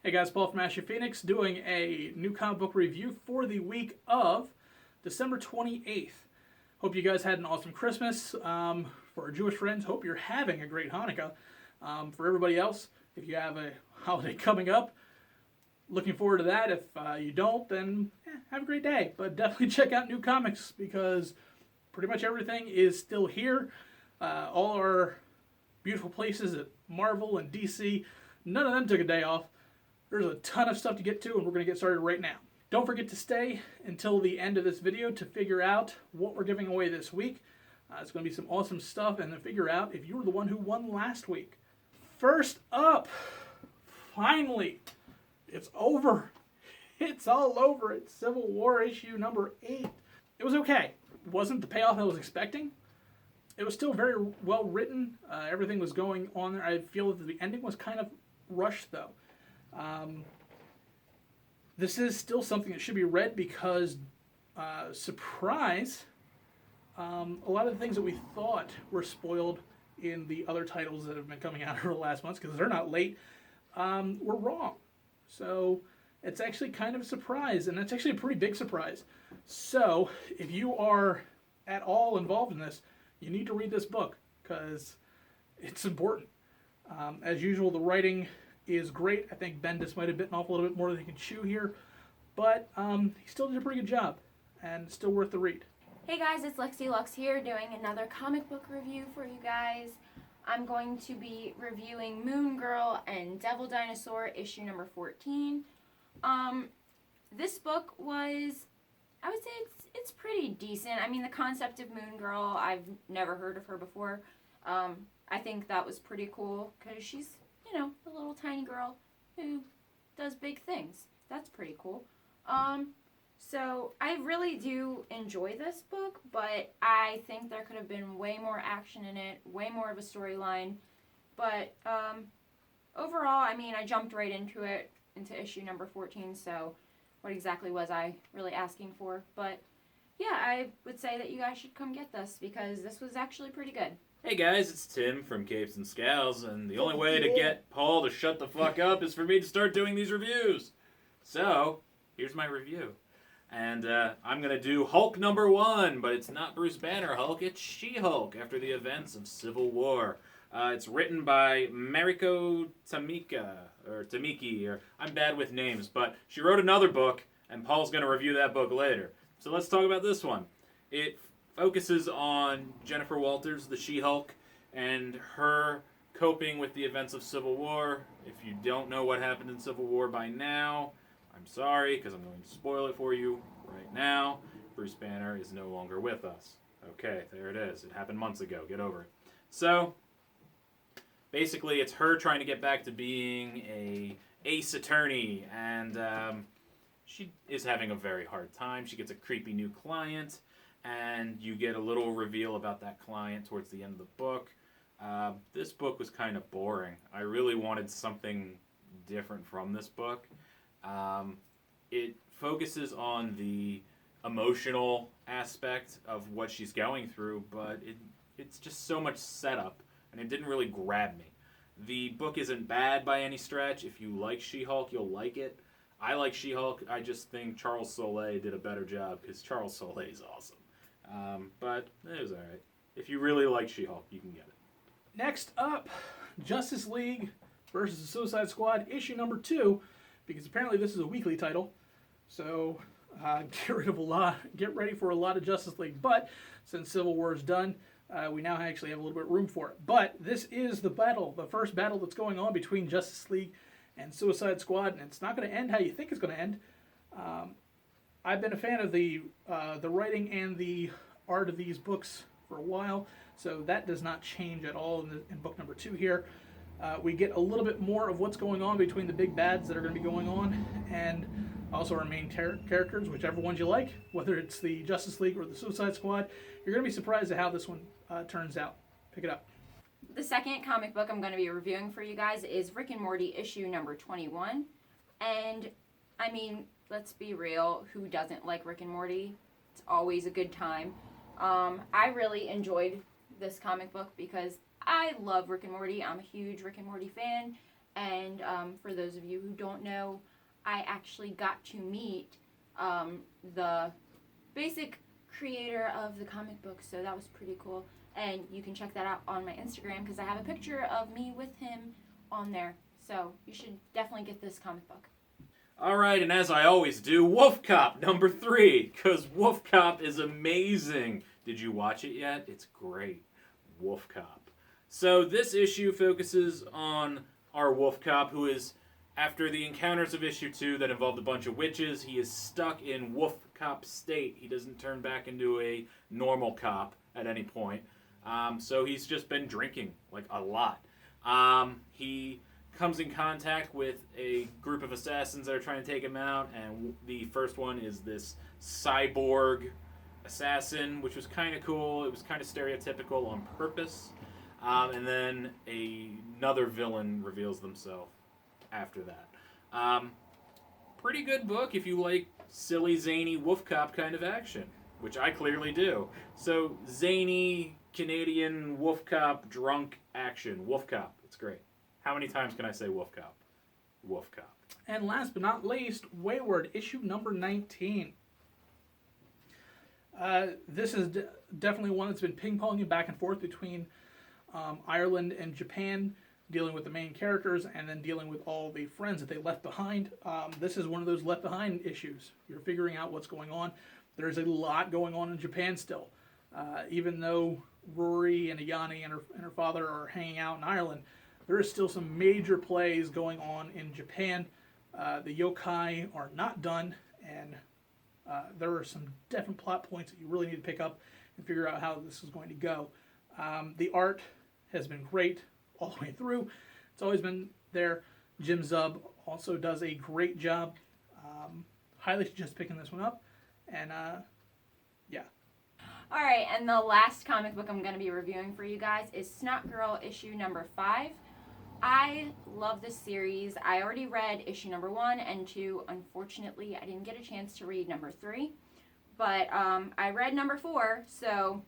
Hey guys, Paul from Ashen Phoenix doing a new comic book review for the week of December 28th. Hope you guys had an awesome Christmas. For our Jewish friends, hope you're having a great Hanukkah. For everybody else, if you have a holiday coming up, looking forward to that. If you don't, then have a great day. But definitely check out new comics because pretty much everything is still here. All our beautiful places at Marvel and DC, none of them took a day off. There's a ton of stuff to get to, and we're going to get started right now. Don't forget to stay until the end of this video to figure out what we're giving away this week. It's going to be some awesome stuff, and then figure out if you were the one who won last week. First up, finally, it's over. It's all over. It's Civil War issue number 8. It was okay. It wasn't the payoff I was expecting. It was still very well written. Everything was going on there. I feel that the ending was kind of rushed, though. This is still something that should be read because, surprise, a lot of the things that we thought were spoiled in the other titles that have been coming out over the last months, because they're not late, were wrong. So it's actually kind of a surprise, and it's actually a pretty big surprise. So if you are at all involved in this, you need to read this book because it's important. As usual, the writing is great. I think Bendis might have bitten off a little bit more than he can chew here, but he still did a pretty good job, and it's still worth the read. Hey guys, it's Lexii Lux here doing another comic book review for you guys. I'm going to be reviewing Moongirl and Devil Dinosaur issue number 14. This book was, I would say it's pretty decent. I mean, the concept of Moongirl, I've never heard of her before. I think that was pretty cool because she's, you know, a little tiny girl who does big things. That's pretty cool. So I really do enjoy this book, but I think there could have been way more action in it, way more of a storyline. But overall, I mean, I jumped right into it, into issue number 14, so what exactly was I really asking for? But yeah, I would say that you guys should come get this because this was actually pretty good. Hey guys, it's Tim from Capes and Scowls, and the only way to get Paul to shut the fuck up is for me to start doing these reviews. So, here's my review. And I'm going to do Hulk number 1, but it's not Bruce Banner Hulk, it's She-Hulk after the events of Civil War. It's written by Mariko Tamiki, or I'm bad with names, but she wrote another book, and Paul's going to review that book later. So let's talk about this one. It focuses on Jennifer Walters, the She-Hulk, and her coping with the events of Civil War. If you don't know what happened in Civil War by now, I'm sorry, because I'm going to spoil it for you right now. Bruce Banner is no longer with us. Okay, there it is. It happened months ago. Get over it. So, basically, it's her trying to get back to being a ace attorney, and she is having a very hard time. She gets a creepy new client, and you get a little reveal about that client towards the end of the book. This book was kind of boring. I really wanted something different from this book. It focuses on the emotional aspect of what she's going through, but it's just so much setup, and it didn't really grab me. The book isn't bad by any stretch. If you like She-Hulk, you'll like it. I like She-Hulk. I just think Charles Soule did a better job because Charles Soule is awesome. But it was alright. If you really like She-Hulk, you can get it. Next up, Justice League versus the Suicide Squad, issue number 2, because apparently this is a weekly title. So get ready for a lot of Justice League. But since Civil War is done, we now actually have a little bit of room for it. But this is the battle, the first battle that's going on between Justice League and Suicide Squad, and it's not going to end how you think it's going to end. I've been a fan of the writing and the art of these books for a while, so that does not change at all in book number 2 here. We get a little bit more of what's going on between the big bads that are going to be going on, and also our main characters, whichever ones you like, whether it's the Justice League or the Suicide Squad. You're going to be surprised at how this one turns out. Pick it up. The second comic book I'm going to be reviewing for you guys is Rick and Morty issue number 21. And, I mean, let's be real, who doesn't like Rick and Morty? It's always a good time. I really enjoyed this comic book because I love Rick and Morty. I'm a huge Rick and Morty fan. And for those of you who don't know, I actually got to meet the basic creator of the comic book, so that was pretty cool. And you can check that out on my Instagram because I have a picture of me with him on there. So you should definitely get this comic book. Alright, and as I always do, Wolf Cop number 3, because Wolf Cop is amazing. Did you watch it yet? It's great. Wolf Cop. So this issue focuses on our Wolf Cop, who is, after the encounters of issue 2 that involved a bunch of witches, he is stuck in Wolf Cop state. He doesn't turn back into a normal cop at any point. So he's just been drinking, like, a lot. He comes in contact with a group of assassins that are trying to take him out, and the first one is this cyborg assassin, which was kind of cool. It was kind of stereotypical on purpose. And then another villain reveals themselves after that. Pretty good book if you like silly, zany Wolf Cop kind of action, which I clearly do. So, zany, Canadian, Wolf Cop, drunk action. Wolf Cop. It's great. How many times can I say Wolf Cop? Wolf Cop. And last but not least, Wayward, issue number 19. This is definitely one that's been ping-ponging back and forth between Ireland and Japan, dealing with the main characters and then dealing with all the friends that they left behind. This is one of those left behind issues. You're figuring out what's going on. There's a lot going on in Japan still. Even though Rory and Ayane and her father are hanging out in Ireland, there is still some major plays going on in Japan. The yokai are not done, and there are some definite plot points that you really need to pick up and figure out how this is going to go. The art has been great all the way through. It's always been there. Jim Zub also does a great job. Highly suggest picking this one up. And yeah. Alright, and the last comic book I'm going to be reviewing for you guys is Snotgirl issue number 5. I love this series. I already read issue number 1 and 2. Unfortunately, I didn't get a chance to read number 3. But I read number 4, so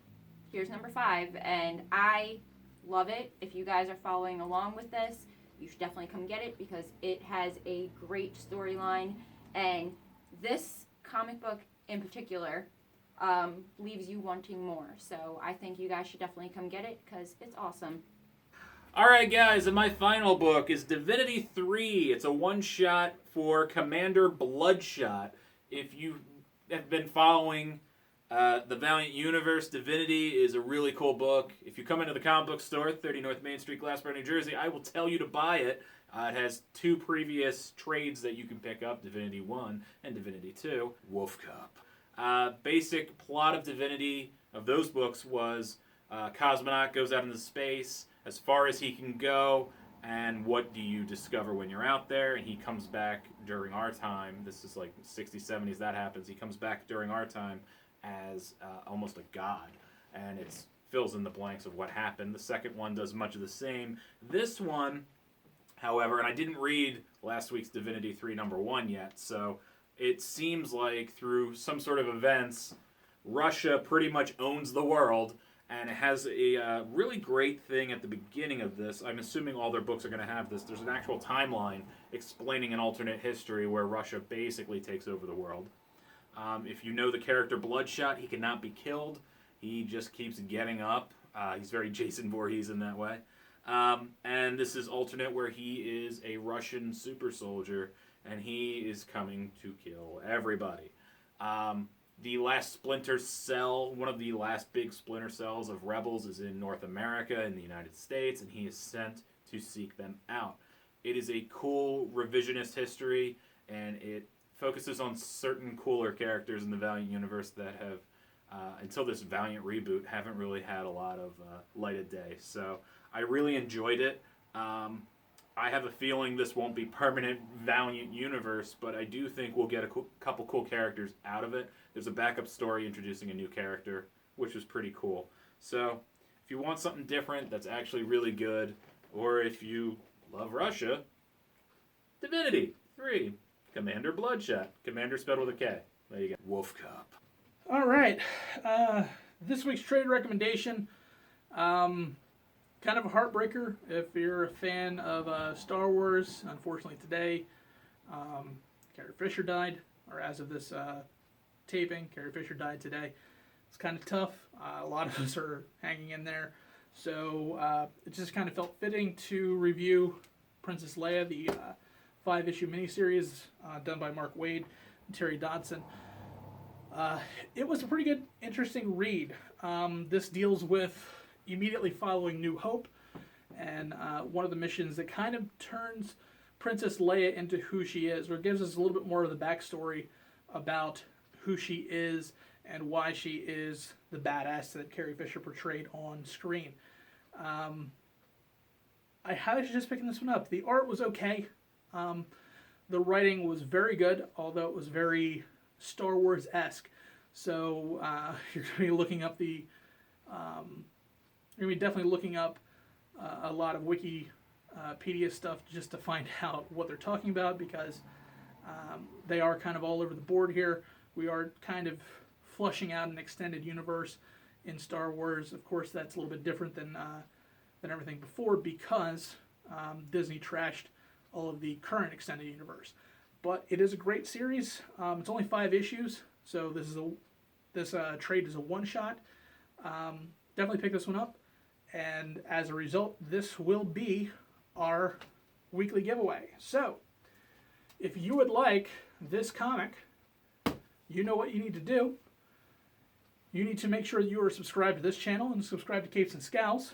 here's number 5. And I love it. If you guys are following along with this, you should definitely come get it because it has a great storyline. And this comic book in particular leaves you wanting more. So I think you guys should definitely come get it because it's awesome. Alright guys, and my final book is Divinity III. It's a one-shot for Commander Bloodshot. If you have been following the Valiant Universe, Divinity is a really cool book. If you come into the comic book store, 30 North Main Street, Glassboro, New Jersey, I will tell you to buy it. It has 2 previous trades that you can pick up, Divinity 1 and Divinity 2. Wolf Cop. Basic plot of Divinity of those books was cosmonaut goes out into space as far as he can go, and what do you discover when you're out there? And he comes back during our time. This is like 60s, 70s, that happens. He comes back during our time as almost a god, and it fills in the blanks of what happened. The second one does much of the same. This one, however, and I didn't read last week's Divinity 3 number 1 yet, so it seems like through some sort of events, Russia pretty much owns the world, and it has a really great thing at the beginning of this. I'm assuming all their books are going to have this. There's an actual timeline explaining an alternate history where Russia basically takes over the world. If you know the character Bloodshot, he cannot be killed. He just keeps getting up. He's very Jason Voorhees in that way. And this is alternate where he is a Russian super soldier, and he is coming to kill everybody. The last splinter cell, one of the last big splinter cells of rebels is in North America, in the United States, and he is sent to seek them out. It is a cool revisionist history, and it focuses on certain cooler characters in the Valiant universe that have, until this Valiant reboot, haven't really had a lot of light of day. So I really enjoyed it. I have a feeling this won't be permanent Valiant universe, but I do think we'll get a couple cool characters out of it. There's a backup story introducing a new character, which was pretty cool. So if you want something different that's actually really good, or if you love Russia, Divinity 3, Commander Bloodshot. Commander spelled with a K. There you go. Wolf Cop. All right. This week's trade recommendation. kind of a heartbreaker if you're a fan of Star Wars. Unfortunately, today, Carrie Fisher died, or as of this taping, Carrie Fisher died today. It's kind of tough. A lot of us are hanging in there. So it just kind of felt fitting to review Princess Leia, the 5-issue miniseries done by Mark Waid and Terry Dodson. It was a pretty good, interesting read. This deals with immediately following New Hope, and one of the missions that kind of turns Princess Leia into who she is, or gives us a little bit more of the backstory about who she is and why she is the badass that Carrie Fisher portrayed on screen. I highly suggest picking this one up. The art was okay. The writing was very good, although it was very Star Wars-esque. So you're going to be looking up you're going to be definitely looking up a lot of Wikipedia stuff just to find out what they're talking about, because they are kind of all over the board here. We are kind of flushing out an extended universe in Star Wars. Of course, that's a little bit different than everything before, because Disney trashed all of the current extended universe. But it is a great series. It's only 5 issues, so this trade is a one-shot. Definitely pick this one up, and as a result, this will be our weekly giveaway. So, if you would like this comic, you know what you need to do. You need to make sure that you are subscribed to this channel and subscribe to Capes and Scowls.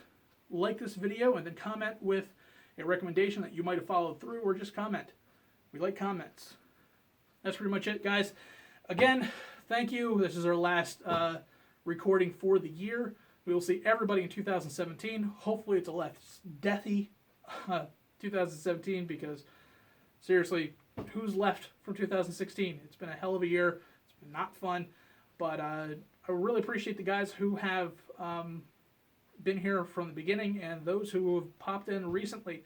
Like this video and then comment with a recommendation that you might have followed through, or just comment. We like comments. That's pretty much it, guys. Again, thank you. This is our last recording for the year. We will see everybody in 2017. Hopefully it's a less deathy 2017, because seriously, who's left from 2016? It's been a hell of a year. It's been not fun, but I really appreciate the guys who have been here from the beginning, and those who have popped in recently.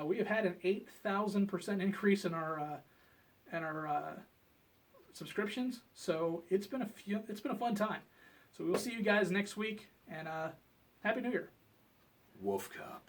We have had an 8,000% increase in our subscriptions, so it's been a fun time. So we'll see you guys next week, and Happy New Year. Wolf Cop.